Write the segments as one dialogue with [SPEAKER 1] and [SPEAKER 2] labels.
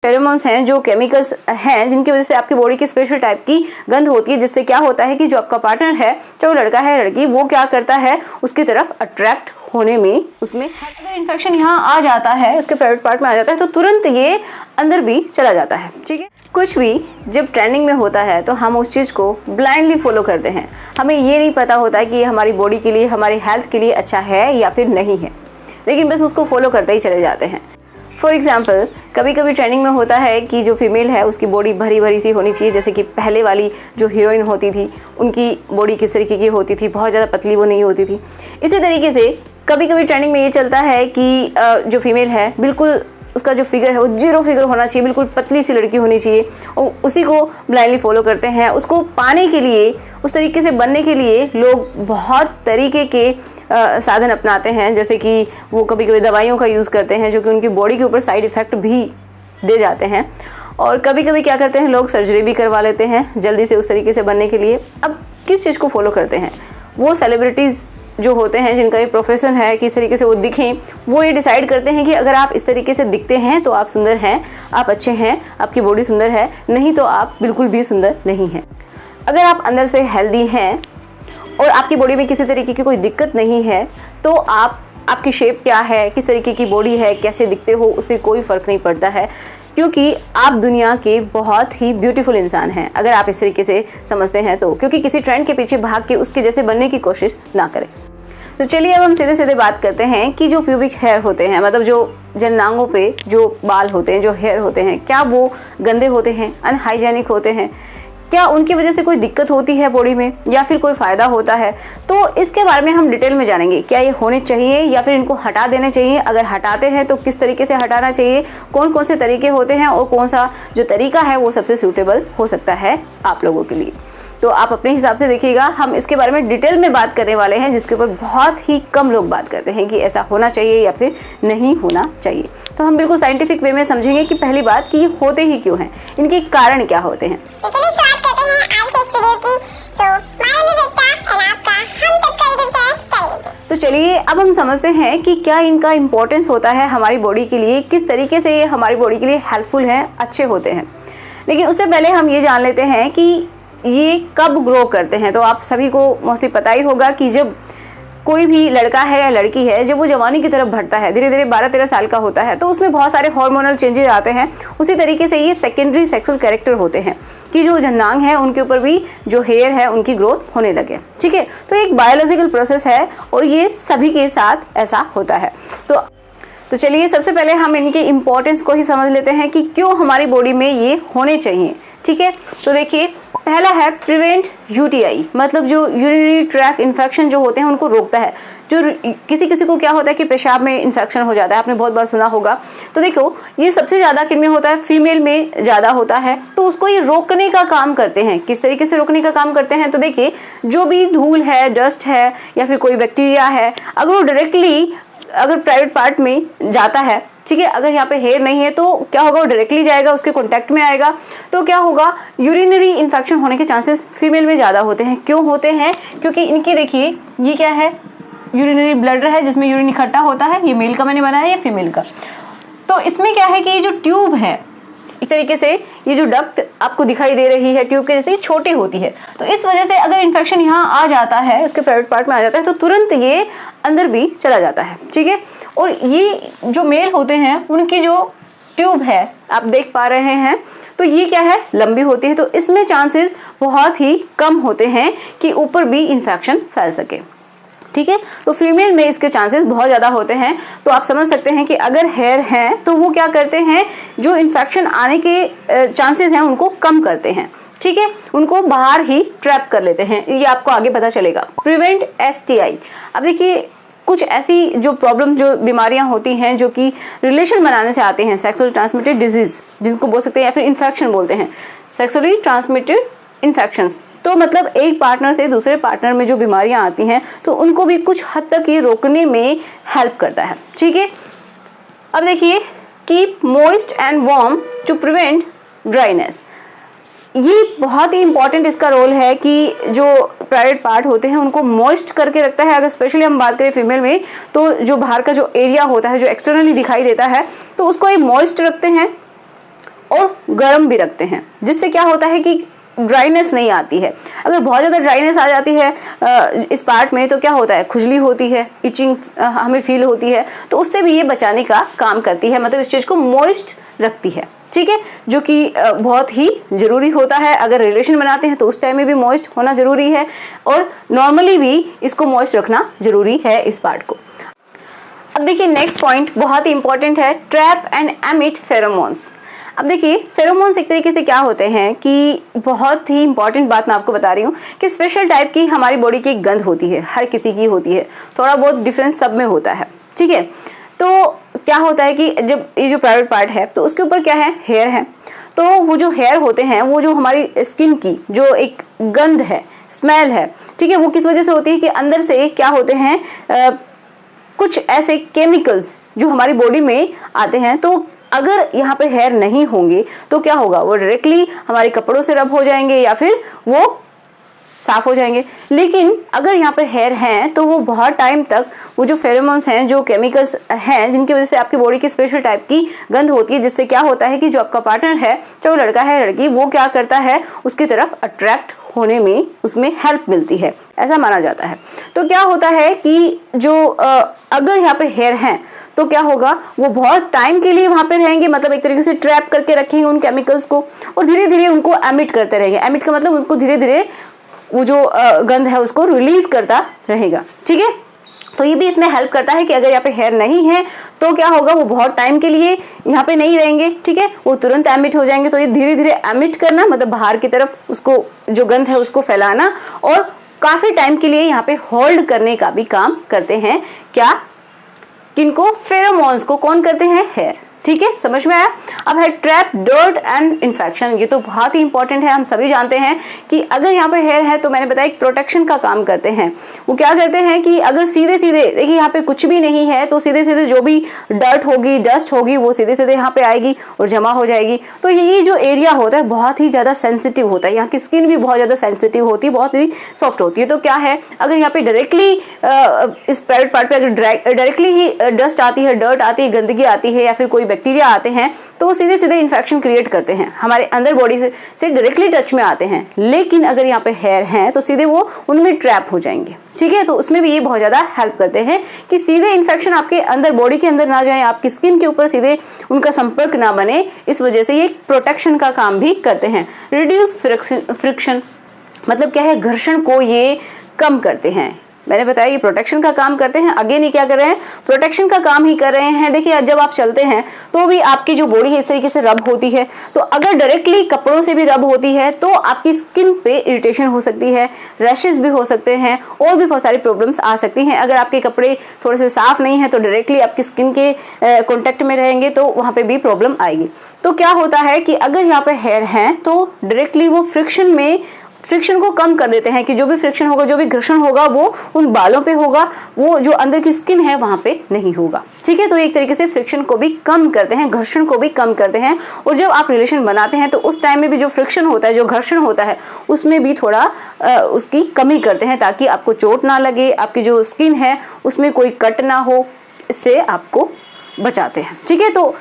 [SPEAKER 1] Pheromones हैं, जो chemicals हैं जिनकी वजह से आपकी बॉडी की स्पेशल टाइप की गंध होती है, जिससे क्या होता है कि जो आपका पार्टनर है, चाहे वो लड़का है लड़की, वो क्या करता है उसकी तरफ अट्रैक्ट होने में, उसमें अगर इन्फेक्शन यहाँ आ जाता है, उसके प्राइवेट पार्ट में आ जाता है, तो तुरंत ये अंदर भी चला जाता है। ठीक है, कुछ भी जब ट्रेंडिंग में होता है तो हम उस चीज़ को ब्लाइंडली फॉलो करते हैं। हमें ये नहीं पता होता है कि ये हमारी बॉडी के लिए, हमारी हेल्थ के लिए अच्छा है या फिर नहीं है, लेकिन बस उसको फॉलो करते ही चले जाते हैं। फॉर एग्जाम्पल, कभी कभी ट्रेंडिंग में होता है कि जो फीमेल है उसकी बॉडी भरी भरी सी होनी चाहिए, जैसे कि पहले वाली जो हीरोइन होती थी उनकी बॉडी किस तरीके की होती थी, बहुत ज़्यादा पतली वो नहीं होती थी। इसी तरीके से कभी कभी ट्रेंडिंग में ये चलता है कि जो फीमेल है बिल्कुल उसका जो फिगर है वो 0 फिगर होना चाहिए, बिल्कुल पतली सी लड़की होनी चाहिए, और उसी को ब्लाइंडली फॉलो करते हैं। उसको पाने के लिए, उस तरीके से बनने के लिए लोग बहुत तरीके के साधन अपनाते हैं, जैसे कि वो कभी कभी दवाइयों का यूज़ करते हैं जो कि उनकी बॉडी के ऊपर साइड इफ़ेक्ट भी दे जाते हैं, और कभी कभी क्या करते हैं लोग सर्जरी भी करवा लेते हैं जल्दी से उस तरीके से बनने के लिए। अब किस चीज़ को फॉलो करते हैं? वो सेलिब्रिटीज़ जो होते हैं जिनका ये प्रोफेशन है कि इस तरीके से वो दिखें, वो ये डिसाइड करते हैं कि अगर आप इस तरीके से दिखते हैं तो आप सुंदर हैं, आप अच्छे हैं, आपकी बॉडी सुंदर है, नहीं तो आप बिल्कुल भी सुंदर नहीं हैं। अगर आप अंदर से हेल्दी हैं और आपकी बॉडी में किसी तरीके की कोई दिक्कत नहीं है, तो आपकी शेप क्या है, किस तरीके की बॉडी है, कैसे दिखते हो, उससे कोई फ़र्क नहीं पड़ता है, क्योंकि आप दुनिया के बहुत ही ब्यूटीफुल इंसान हैं अगर आप इस तरीके से समझते हैं तो। क्योंकि किसी ट्रेंड के पीछे भाग के उसके जैसे बनने की कोशिश ना करें। तो चलिए अब हम सीधे सीधे बात करते हैं कि जो प्यूबिक हेयर होते हैं, मतलब जो जननांगों पे जो बाल होते हैं, जो हेयर होते हैं, क्या वो गंदे होते हैं, अनहाइजेनिक होते हैं, क्या उनकी वजह से कोई दिक्कत होती है बॉडी में या फिर कोई फ़ायदा होता है? तो इसके बारे में हम डिटेल में जानेंगे। क्या ये होने चाहिए या फिर इनको हटा देने चाहिए? अगर हटाते हैं तो किस तरीके से हटाना चाहिए, कौन कौन से तरीके होते हैं और कौन सा जो तरीका है वो सबसे सूटेबल हो सकता है आप लोगों के लिए। तो आप अपने हिसाब से देखिएगा, हम इसके बारे में डिटेल में बात करने वाले हैं, जिसके ऊपर बहुत ही कम लोग बात करते हैं कि ऐसा होना चाहिए या फिर नहीं होना चाहिए। तो हम बिल्कुल साइंटिफिक वे में समझेंगे कि पहली बात कि ये होते ही क्यों हैं, इनके कारण क्या होते हैं।
[SPEAKER 2] तो चलिए शुरुआत करते हैं आज के इस वीडियो की। तो my name is Ekta and आपका हम सबका यूट्यूब चैनल स्टाइल।
[SPEAKER 1] तो चलिए अब हम समझते हैं कि क्या इनका इम्पोर्टेंस होता है हमारी बॉडी के लिए, किस तरीके से ये हमारी बॉडी के लिए हेल्पफुल हैं, अच्छे होते हैं। लेकिन उससे पहले हम ये जान लेते हैं कि ये कब ग्रो करते हैं। तो आप सभी को मोस्टली पता ही होगा कि जब कोई भी लड़का है या लड़की है, जब वो जवानी की तरफ बढ़ता है, धीरे धीरे 12-13 साल का होता है, तो उसमें बहुत सारे हार्मोनल चेंजेस आते हैं। उसी तरीके से ये सेकेंडरी सेक्सुअल कैरेक्टर होते हैं कि जो जननांग है उनके ऊपर भी जो हेयर है उनकी ग्रोथ होने लगे। ठीक है, तो एक बायोलॉजिकल प्रोसेस है और ये सभी के साथ ऐसा होता है। तो चलिए सबसे पहले हम इनके इम्पोर्टेंस को ही समझ लेते हैं कि क्यों हमारी बॉडी में ये होने चाहिए। ठीक है, तो देखिए पहला है प्रिवेंट यूटीआई, मतलब जो यूरिनरी ट्रैक्ट इन्फेक्शन जो होते हैं उनको रोकता है। जो किसी किसी को क्या होता है कि पेशाब में इन्फेक्शन हो जाता है, आपने बहुत बार सुना होगा। तो देखो ये सबसे ज़्यादा किन में होता है, फीमेल में ज़्यादा होता है। तो उसको ये रोकने का काम करते हैं। किस तरीके से रोकने का काम करते हैं? तो देखिए जो भी धूल है, डस्ट है या फिर कोई बैक्टीरिया है, अगर वो डायरेक्टली अगर प्राइवेट पार्ट में जाता है, ठीक है, अगर यहाँ पे हेयर नहीं है तो क्या होगा, वो डायरेक्टली जाएगा, उसके कांटेक्ट में आएगा, तो क्या होगा, यूरिनरी इन्फेक्शन होने के चांसेस फीमेल में ज़्यादा होते हैं। क्यों होते हैं? क्योंकि इनकी देखिए ये क्या है, यूरिनरी ब्लडर है जिसमें यूरिन इकट्ठा होता है। ये मेल का मैंने बनाया, ये फीमेल का। तो इसमें क्या है कि ये जो ट्यूब है, एक तरीके से ये जो डक्ट आपको दिखाई दे रही है ट्यूब के जैसे छोटी होती है, तो इस वजह से अगर इन्फेक्शन यहाँ आ जाता है, इसके प्राइवेट पार्ट में आ जाता है, तो तुरंत ये अंदर भी चला जाता है। ठीक है, और ये जो मेल होते हैं उनकी जो ट्यूब है आप देख पा रहे हैं, तो ये क्या है, लंबी होती है। तो इसमें चांसेस बहुत ही कम होते हैं कि ऊपर भी इन्फेक्शन फैल सके। ठीक है, तो फीमेल में इसके चांसेस बहुत ज़्यादा होते हैं। तो आप समझ सकते हैं कि अगर हेयर हैं तो वो क्या करते हैं, जो इन्फेक्शन आने के चांसेस हैं उनको कम करते हैं। ठीक है, उनको बाहर ही ट्रैप कर लेते हैं। ये आपको आगे पता चलेगा। प्रिवेंट एसटीआई, अब देखिए कुछ ऐसी जो प्रॉब्लम, जो बीमारियां होती हैं जो कि रिलेशन बनाने से आते हैं, सेक्सुअल ट्रांसमिटेड डिजीज जिसको बोल सकते हैं, या फिर इन्फेक्शन बोलते हैं, सेक्सुअली ट्रांसमिटेड इन्फेक्शंस। तो मतलब एक पार्टनर से दूसरे पार्टनर में जो बीमारियां आती हैं तो उनको भी कुछ हद तक ये रोकने में हेल्प करता है। ठीक है, अब देखिए keep moist and warm to prevent dryness, ये बहुत ही इंपॉर्टेंट इसका रोल है कि जो प्राइवेट पार्ट होते हैं उनको मॉइस्ट करके रखता है। अगर स्पेशली हम बात करें फीमेल में, तो जो बाहर का जो एरिया होता है जो एक्सटर्नली दिखाई देता है, तो उसको ये मॉइस्ट रखते हैं। गर्म भी रखते हैं, जिससे क्या होता है कि ड्राइनेस नहीं आती है। अगर बहुत ज़्यादा ड्राइनेस आ जाती है इस पार्ट में तो क्या होता है, खुजली होती है, इचिंग हमें फील होती है, तो उससे भी ये बचाने का काम करती है, मतलब इस चीज़ को मॉइस्ट रखती है, ठीक है, जो कि बहुत ही ज़रूरी होता है। अगर रिलेशन बनाते हैं तो उस टाइम में भी मॉइस्ट होना ज़रूरी है, और नॉर्मली भी इसको मॉइस्ट रखना ज़रूरी है इस पार्ट को। अब देखिए नेक्स्ट पॉइंट बहुत ही इंपॉर्टेंट है, ट्रैप एंड एमिट फेरोमोन्स। अब देखिए फेरोमोन्स एक तरीके से क्या होते हैं कि बहुत ही इंपॉर्टेंट बात मैं आपको बता रही हूँ कि स्पेशल टाइप की हमारी बॉडी की एक गंध होती है, हर किसी की होती है, थोड़ा बहुत डिफरेंस सब में होता है, ठीक है। तो क्या होता है कि जब ये जो प्राइवेट पार्ट है तो उसके ऊपर क्या है, हेयर है, तो वो जो हेयर होते हैं वो जो हमारी स्किन की जो एक गंध है, स्मेल है, ठीक है, वो किस वजह से होती है कि अंदर से क्या होते हैं कुछ ऐसे केमिकल्स जो हमारी बॉडी में आते हैं। तो अगर यहाँ पे हेयर नहीं होंगे तो क्या होगा, वो डायरेक्टली हमारे कपड़ों से रब हो जाएंगे या फिर वो साफ हो जाएंगे। लेकिन अगर यहाँ पे हेयर हैं तो वो बहुत टाइम तक वो जो फेरोमोन्स हैं, जो केमिकल्स हैं, जिनकी वजह से आपकी बॉडी की स्पेशल टाइप की गंध होती है, जिससे क्या होता है कि जो आपका पार्टनर है, चाहे वो लड़का है लड़की, वो क्या करता है, उसकी तरफ अट्रैक्ट होने में उसमें हेल्प मिलती है, ऐसा माना जाता है। तो क्या होता है कि जो अगर यहाँ पे हेयर हैं तो क्या होगा, वो बहुत टाइम के लिए वहाँ पे रहेंगे, मतलब एक तरीके से ट्रैप करके रखेंगे उन केमिकल्स को, और धीरे धीरे उनको एमिट करते रहेंगे। एमिट का मतलब उनको धीरे धीरे वो जो गंध है उसको रिलीज करता रहेगा, ठीक है। तो ये भी इसमें हेल्प करता है कि अगर यहाँ पे हेयर नहीं है तो क्या होगा, वो बहुत टाइम के लिए यहाँ पे नहीं रहेंगे, ठीक है, वो तुरंत एमिट हो जाएंगे। तो ये धीरे धीरे एमिट करना मतलब बाहर की तरफ उसको जो गंध है उसको फैलाना, और काफी टाइम के लिए यहाँ पे होल्ड करने का भी काम करते हैं। क्या, किनको, फेरोमोन्स को कौन करते हैं, हेयर, ठीक है, समझ में आया। अब है ट्रैप डर्ट एंड इन्फेक्शन। ये तो बहुत ही इंपॉर्टेंट है, हम सभी जानते हैं कि अगर यहाँ पे हेयर है तो मैंने बताया एक प्रोटेक्शन का काम करते हैं। वो क्या करते हैं कि अगर सीधे सीधे देखिए यहाँ पे कुछ भी नहीं है तो सीधे सीधे जो भी डर्ट होगी, डस्ट होगी, वो सीधे सीधे यहाँ पे आएगी और जमा हो जाएगी। तो ये जो एरिया होता है बहुत ही ज्यादा सेंसिटिव होता है, यहाँ की स्किन भी बहुत ज्यादा सेंसिटिव होती है, बहुत ही सॉफ्ट होती है। तो क्या है, अगर यहाँ पे डायरेक्टली इस प्राइवेट पार्ट पे अगर डायरेक्टली ही डस्ट आती है, डर्ट आती है, गंदगी आती है या फिर कोई बैक्टीरिया आते हैं तो वो सीधे सीधे इन्फेक्शन क्रिएट करते हैं, हमारे अंदर बॉडी से डायरेक्टली टच में आते हैं। लेकिन अगर यहाँ पे हेयर हैं तो सीधे वो उनमें ट्रैप हो जाएंगे, ठीक है। तो उसमें भी ये बहुत ज्यादा हेल्प करते हैं कि सीधे इन्फेक्शन आपके अंदर बॉडी के अंदर ना जाए, आपकी स्किन के ऊपर सीधे उनका संपर्क ना बने, इस वजह से ये प्रोटेक्शन का काम भी करते हैं। रिड्यूस फ्रिक्शन मतलब क्या है, घर्षण को ये कम करते हैं। मैंने बताया ये प्रोटेक्शन का काम करते हैं। अगेन ये क्या कर रहे हैं, प्रोटेक्शन का काम ही कर रहे हैं। देखिए जब आप चलते हैं तो भी आपकी जो बॉडी है इस तरीके से रब होती है, तो अगर डायरेक्टली कपड़ों से भी रब होती है तो आपकी स्किन पे इरिटेशन हो सकती है, रैशेस भी हो सकते हैं, और भी बहुत सारी प्रॉब्लम्स आ सकती हैं। अगर आपके कपड़े थोड़े से साफ नहीं है तो डायरेक्टली आपकी स्किन के कॉन्टेक्ट में रहेंगे तो वहाँ पे भी प्रॉब्लम आएगी। तो क्या होता है कि अगर यहाँ पे हेयर हैं तो डायरेक्टली वो फ्रिक्शन को कम कर देते हैं, कि जो भी फ्रिक्शन होगा, जो भी घर्षण होगा वो उन बालों पे होगा, वो जो अंदर की स्किन है वहां पे नहीं होगा, ठीक है। तो एक तरीके से फ्रिक्शन को भी कम करते हैं, घर्षण को भी कम करते हैं। और जब आप रिलेशन बनाते हैं तो उस टाइम में भी जो फ्रिक्शन होता है, जो घर्षण होता है, उसमें भी थोड़ा उसकी कमी करते हैं, ताकि आपको चोट ना लगे, आपकी जो स्किन है उसमें कोई कट ना हो, इससे आपको बचाते हैं, ठीक है। तो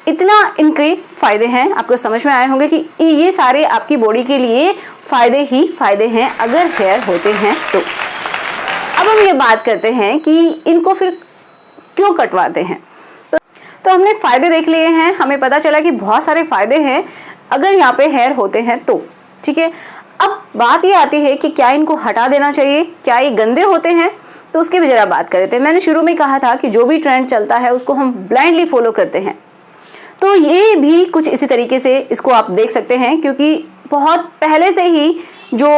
[SPEAKER 1] इतना इनके फायदे हैं, आपको समझ में आए होंगे कि ये सारे आपकी बॉडी के लिए फायदे ही फायदे हैं अगर हेयर होते हैं तो। अब हम ये बात करते हैं कि इनको फिर क्यों कटवाते हैं। तो हमने फायदे देख लिए हैं, हमें पता चला कि बहुत सारे फायदे हैं अगर यहाँ पे हेयर होते हैं तो, ठीक है। अब बात ये आती है कि क्या इनको हटा देना चाहिए, क्या ये गंदे होते हैं, तो उसकी भी जरा बात करते हैं। मैंने शुरू में कहा था कि जो भी ट्रेंड चलता है उसको हम ब्लाइंडली फॉलो करते हैं, तो ये भी कुछ इसी तरीके से इसको आप देख सकते हैं, क्योंकि बहुत पहले से ही जो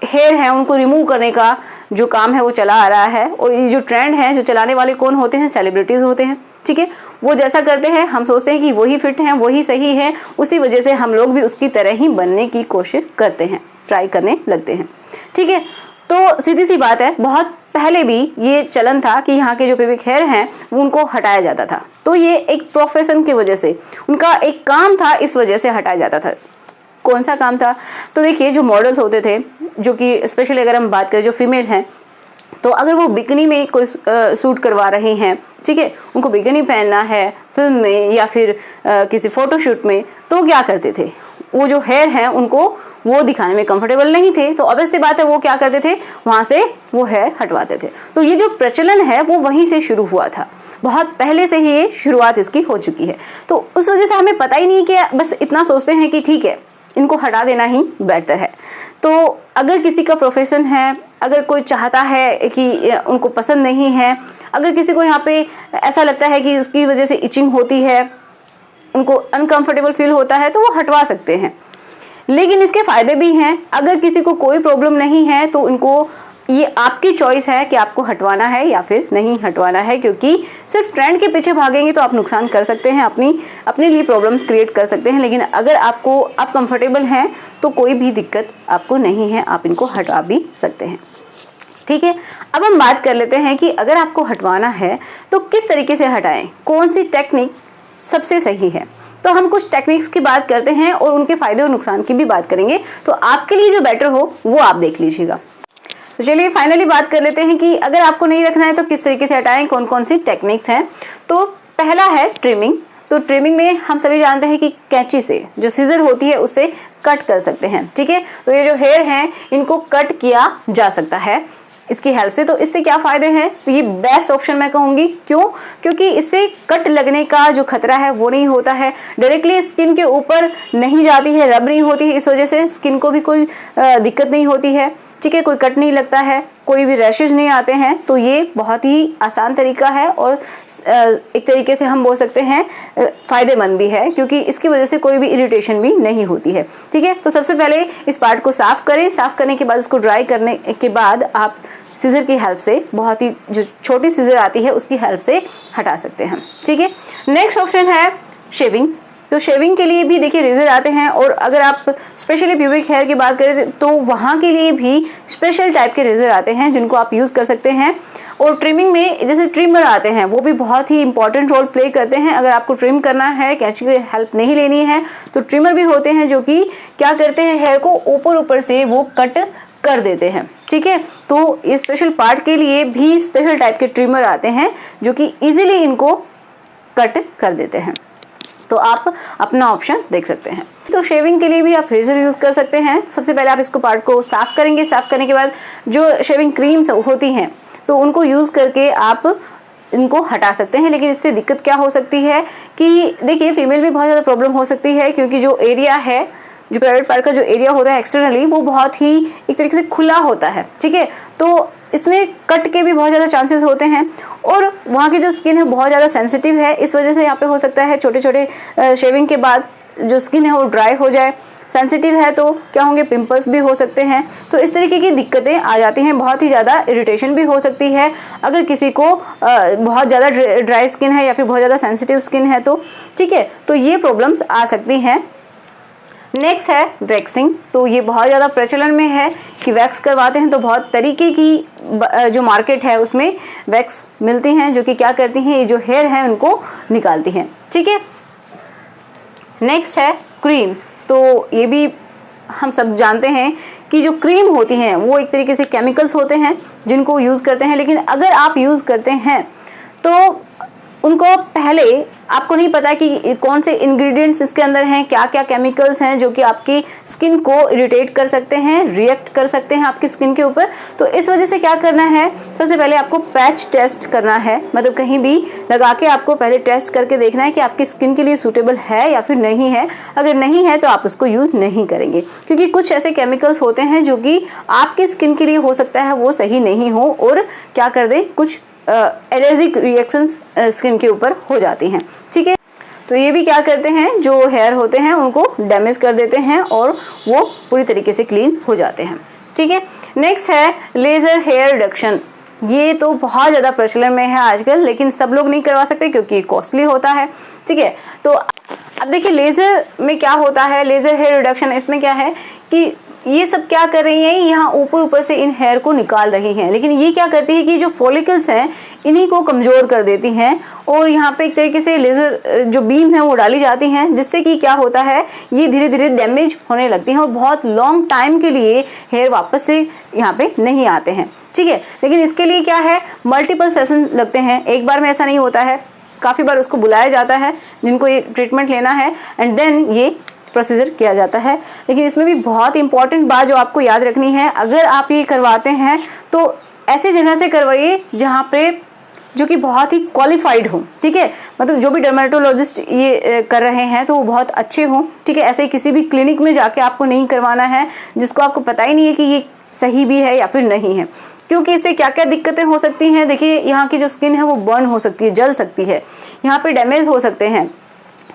[SPEAKER 1] हेयर है उनको रिमूव करने का जो काम है वो चला आ रहा है। और ये जो ट्रेंड है, जो चलाने वाले कौन होते हैं, सेलिब्रिटीज होते हैं, ठीक है। वो जैसा करते हैं हम सोचते हैं कि वही फिट हैं, वही सही है, उसी वजह से हम लोग भी उसकी तरह ही बनने की कोशिश करते हैं, ट्राई करने लगते हैं, ठीक है। तो सीधी सी बात है, बहुत पहले भी ये चलन था कि यहाँ के जो पेबिक हेयर हैं उनको हटाया जाता था। तो ये एक प्रोफेशन की वजह से, उनका एक काम था, इस वजह से हटाया जाता था। कौन सा काम था, तो देखिए जो मॉडल्स होते थे, जो कि स्पेशली अगर हम बात करें जो फीमेल हैं, तो अगर वो बिकनी में कोई सूट करवा रहे हैं, ठीक है, उनको बिकनी पहनना है फिल्म में या फिर किसी फोटोशूट में, तो क्या करते थे, वो जो हेयर हैं उनको वो दिखाने में कंफर्टेबल नहीं थे, तो ऑब्वियस सी बात है वो क्या करते थे, वहां से वो हेयर हटवाते थे। तो ये जो प्रचलन है वो वहीं से शुरू हुआ था, बहुत पहले से ही ये शुरुआत इसकी हो चुकी है। तो उस वजह से हमें पता ही नहीं कि बस इतना सोचते हैं कि ठीक है इनको हटा देना ही बेहतर है। तो अगर किसी का प्रोफेशन है, अगर कोई चाहता है कि उनको पसंद नहीं है, अगर किसी को यहाँ पे ऐसा लगता है कि उसकी वजह से इचिंग होती है, उनको अनकंफर्टेबल फील होता है, तो वो हटवा सकते हैं। लेकिन इसके फायदे भी हैं। अगर किसी को कोई प्रॉब्लम नहीं है तो उनको, ये आपकी चॉइस है कि आपको हटवाना है या फिर नहीं हटवाना है, क्योंकि सिर्फ ट्रेंड के पीछे भागेंगे तो आप नुकसान कर सकते हैं, अपने लिए प्रॉब्लम्स क्रिएट कर सकते हैं। लेकिन अगर आप कंफर्टेबल हैं तो कोई भी दिक्कत आपको नहीं है, आप इनको हटा भी सकते हैं। ठीक है, अब हम बात कर लेते हैं कि अगर आपको हटवाना है तो किस तरीके से हटाएं, कौन सी टेक्निक सबसे सही है। तो हम कुछ टेक्निक्स की बात करते हैं और उनके फायदे और नुकसान की भी बात करेंगे, तो आपके लिए जो बेटर हो वो आप देख लीजिएगा। तो चलिए फाइनली बात कर लेते हैं कि अगर आपको नहीं रखना है तो किस तरीके से हटाएं, कौन कौन सी टेक्निक्स हैं। तो पहला है ट्रिमिंग। तो ट्रिमिंग में हम सभी जानते हैं कि कैंची से, जो सीजर होती है, उससे कट कर सकते हैं। ठीक है, तो ये जो हेयर हैं इनको कट किया जा सकता है इसकी हेल्प से। तो इससे क्या फायदे हैं, तो ये बेस्ट ऑप्शन मैं कहूंगी। क्यों? क्योंकि इससे कट लगने का जो खतरा है वो नहीं होता है, डायरेक्टली स्किन के ऊपर नहीं जाती है, रब नहीं होती है, इस वजह से स्किन को भी कोई दिक्कत नहीं होती है। ठीक है, कोई कट नहीं लगता है, कोई भी रैशेज नहीं आते हैं। तो ये बहुत ही आसान तरीका है और एक तरीके से हम बोल सकते हैं फायदेमंद भी है, क्योंकि इसकी वजह से कोई भी इरिटेशन भी नहीं होती है। ठीक है, तो सबसे पहले इस पार्ट को साफ करें। साफ करने के बाद उसको ड्राई करने के बाद आप सीजर की हेल्प से, बहुत ही जो छोटी सीजर आती है उसकी हेल्प से हटा सकते हैं। ठीक है, नेक्स्ट ऑप्शन है शेविंग। तो शेविंग के लिए भी देखिए रेजर आते हैं, और अगर आप स्पेशली प्यूबिक हेयर की बात करें तो वहाँ के लिए भी स्पेशल टाइप के रेजर आते हैं जिनको आप यूज़ कर सकते हैं। और ट्रिमिंग में जैसे ट्रिमर आते हैं, वो भी बहुत ही इंपॉर्टेंट रोल प्ले करते हैं। अगर आपको ट्रिम करना है, कैंची की हेल्प नहीं लेनी है, तो ट्रिमर भी होते हैं जो कि क्या करते हैं, हेयर को ऊपर से वो कट कर देते हैं। ठीक है, तो ये स्पेशल पार्ट के लिए भी स्पेशल टाइप के ट्रिमर आते हैं जो कि इजीली इनको कट कर देते हैं। तो आप अपना ऑप्शन देख सकते हैं। तो शेविंग के लिए भी आप रेजर यूज़ कर सकते हैं। सबसे पहले आप इसको पार्ट को साफ करेंगे। साफ करने के बाद जो शेविंग क्रीम्स होती हैं तो उनको यूज़ करके आप इनको हटा सकते हैं। लेकिन इससे दिक्कत क्या हो सकती है कि देखिए फीमेल में बहुत ज़्यादा प्रॉब्लम हो सकती है, क्योंकि जो एरिया है, जो प्राइवेट पार्ट का जो एरिया होता है एक्सटर्नली, वो बहुत ही एक तरीके से खुला होता है। ठीक है, तो इसमें कट के भी बहुत ज़्यादा चांसेस होते हैं, और वहाँ की जो स्किन है बहुत ज़्यादा सेंसिटिव है। इस वजह से यहाँ पे हो सकता है छोटे छोटे शेविंग के बाद जो स्किन है वो ड्राई हो जाए। सेंसिटिव है तो क्या होंगे, पिंपल्स भी हो सकते हैं। तो इस तरीके की दिक्कतें आ जाती हैं, बहुत ही ज़्यादा इरिटेशन भी हो सकती है अगर किसी को बहुत ज़्यादा ड्राई स्किन है या फिर बहुत ज़्यादा सेंसिटिव स्किन है तो। ठीक है, तो ये प्रॉब्लम्स आ सकती हैं। नेक्स्ट है वैक्सिंग। तो ये बहुत ज़्यादा प्रचलन में है कि वैक्स करवाते हैं, तो बहुत तरीके की जो मार्केट है उसमें वैक्स मिलती हैं जो कि क्या करती हैं, ये जो हेयर है उनको निकालती हैं। ठीक है, नेक्स्ट है क्रीम्स। तो ये भी हम सब जानते हैं कि जो क्रीम होती हैं वो एक तरीके से केमिकल्स होते हैं जिनको यूज़ करते हैं। लेकिन अगर आप यूज़ करते हैं तो उनको पहले आपको नहीं पता कि कौन से इंग्रेडिएंट्स इसके अंदर हैं, क्या क्या केमिकल्स हैं जो कि आपकी स्किन को इरिटेट कर सकते हैं, रिएक्ट कर सकते हैं आपकी स्किन के ऊपर। तो इस वजह से क्या करना है, सबसे पहले आपको पैच टेस्ट करना है, मतलब कहीं भी लगा के आपको पहले टेस्ट करके देखना है कि आपकी स्किन के लिए सूटेबल है या फिर नहीं है। अगर नहीं है तो आप उसको यूज़ नहीं करेंगे, क्योंकि कुछ ऐसे केमिकल्स होते हैं जो कि आपकी स्किन के लिए हो सकता है वो सही नहीं हो और क्या कर दे, कुछ एलर्जिक रिएक्शंस स्किन के ऊपर हो जाती हैं। ठीक है, तो ये भी क्या करते हैं, जो हेयर होते हैं उनको डैमेज कर देते हैं और वो पूरी तरीके से क्लीन हो जाते हैं। ठीक है, नेक्स्ट है लेज़र हेयर रिडक्शन। ये तो बहुत ज़्यादा प्रचलन में है आजकल, लेकिन सब लोग नहीं करवा सकते क्योंकि कॉस्टली होता है। ठीक है, तो अब देखिए लेज़र में क्या होता है, लेज़र हेयर रिडक्शन, इसमें क्या है कि ये सब क्या कर रही हैं, यहाँ ऊपर ऊपर से इन हेयर को निकाल रही हैं, लेकिन ये क्या करती है कि जो फॉलिकल्स हैं इन्हीं को कमज़ोर कर देती हैं और यहाँ पे एक तरीके से लेज़र जो बीम है वो डाली जाती हैं, जिससे कि क्या होता है ये धीरे धीरे डैमेज होने लगती हैं और बहुत लॉन्ग टाइम के लिए हेयर वापस से यहाँ पे नहीं आते हैं। ठीक है, लेकिन इसके लिए क्या है, मल्टीपल सेशन लगते हैं, एक बार में ऐसा नहीं होता है, काफ़ी बार उसको बुलाया जाता है जिनको ये ट्रीटमेंट लेना है एंड देन ये प्रोसीजर किया जाता है। लेकिन इसमें भी बहुत इंपॉर्टेंट बात जो आपको याद रखनी है, अगर आप ये करवाते हैं तो ऐसी जगह से करवाइए जहाँ पे जो कि बहुत ही क्वालिफाइड हो। ठीक है, मतलब जो भी डर्मेटोलॉजिस्ट ये कर रहे हैं तो वो बहुत अच्छे हों। ठीक है, ऐसे किसी भी क्लिनिक में जाके आपको नहीं करवाना है जिसको आपको पता ही नहीं है कि ये सही भी है या फिर नहीं है, क्योंकि इससे क्या क्या दिक्कतें हो सकती हैं। देखिए, यहाँ की जो स्किन है वो बर्न हो सकती है, जल सकती है, यहाँ पे डैमेज हो सकते हैं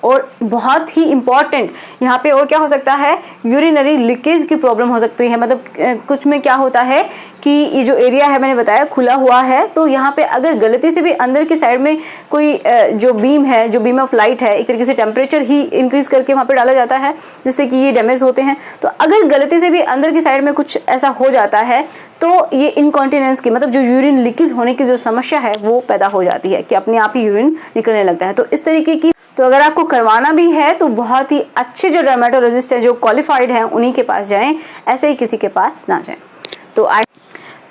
[SPEAKER 1] और बहुत ही इम्पॉर्टेंट यहाँ पे और क्या हो सकता है, यूरिनरी लीकेज की प्रॉब्लम हो सकती है। मतलब कुछ में क्या होता है कि ये जो एरिया है मैंने बताया खुला हुआ है, तो यहाँ पे अगर गलती से भी अंदर की साइड में कोई जो बीम है, जो बीम ऑफ लाइट है, एक तरीके से टेम्परेचर ही इंक्रीज करके वहाँ पे डाला जाता है जिससे कि ये डैमेज होते हैं। तो अगर गलती से भी अंदर की साइड में कुछ ऐसा हो जाता है तो ये इनकॉन्टिनेंस की, मतलब जो यूरिन लीकेज होने की जो समस्या है वो पैदा हो जाती है कि अपने आप ही यूरिन निकलने लगता है। तो इस तरीके की, तो अगर आपको करवाना भी है तो बहुत ही अच्छे जो डर्मेटोलॉजिस्ट हैं, जो क्वालिफाइड हैं, उन्हीं के पास जाएं, ऐसे ही किसी के पास ना जाएं।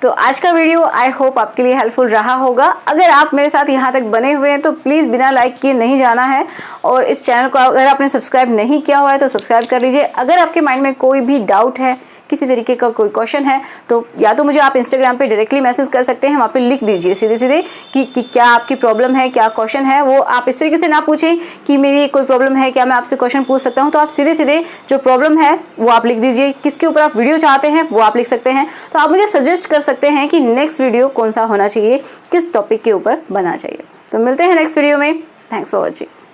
[SPEAKER 1] तो आज का वीडियो आई होप आपके लिए हेल्पफुल रहा होगा। अगर आप मेरे साथ यहाँ तक बने हुए हैं तो प्लीज़ बिना लाइक किए नहीं जाना है और इस चैनल को अगर आपने सब्सक्राइब नहीं किया हुआ है तो सब्सक्राइब कर लीजिए। अगर आपके माइंड में कोई भी डाउट है, किसी तरीके का कोई क्वेश्चन है, तो या तो मुझे आप इंस्टाग्राम पे डायरेक्टली मैसेज कर सकते हैं, वहाँ पे लिख दीजिए सीधे सीधे कि क्या आपकी प्रॉब्लम है, क्या क्वेश्चन है। वो आप इस तरीके से ना पूछें कि मेरी कोई प्रॉब्लम है, क्या मैं आपसे क्वेश्चन पूछ सकता हूँ, तो आप सीधे सीधे जो प्रॉब्लम है वो आप लिख दीजिए। किसके ऊपर आप वीडियो चाहते हैं वो आप लिख सकते हैं। तो आप मुझे सजेस्ट कर सकते हैं कि नेक्स्ट वीडियो कौन सा होना चाहिए, किस टॉपिक के ऊपर बनना चाहिए। तो मिलते हैं नेक्स्ट वीडियो में। Thanks for watching.